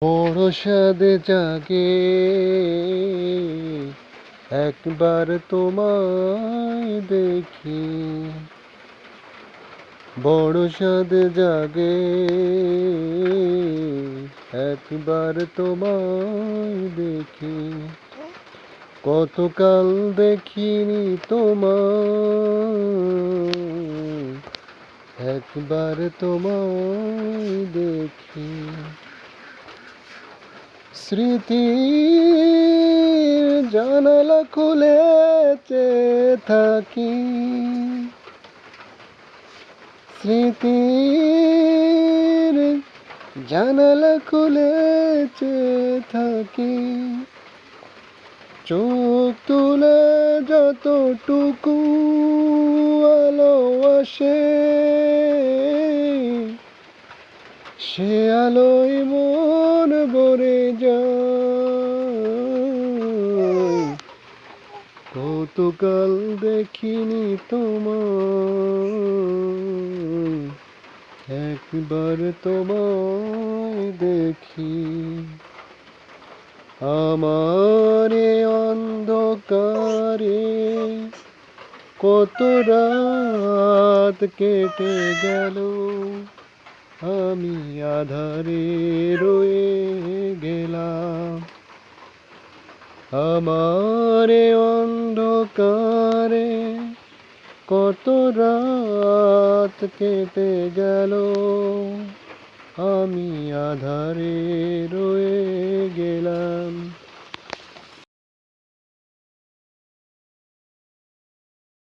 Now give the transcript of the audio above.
বড় সাদ জাগে একবার তোমায় দেখি, বড় সাদ জাগে একবার তোমায় দেখি। কতকাল দেখিনি তোমায়, একবার তোমায় দেখি। স্মৃতির জানালা খুলে চেয়ে থাকি, স্মৃতির জানালা খুলে চেয়ে থাকি। চোখ তুলে যতটুকু আলো আসে, সে আলোয় মন ভরে যায়। কতকাল দেখিনি তোমায়, একবার তোমায় দেখি। আমার অন্ধকারে কত রাত কেটে গেল, আমি আধারে রয়ে গেলাম। আমার অন্ধকারে কত রাত কেটে গেল, আমি আধারে রয়ে গেলাম।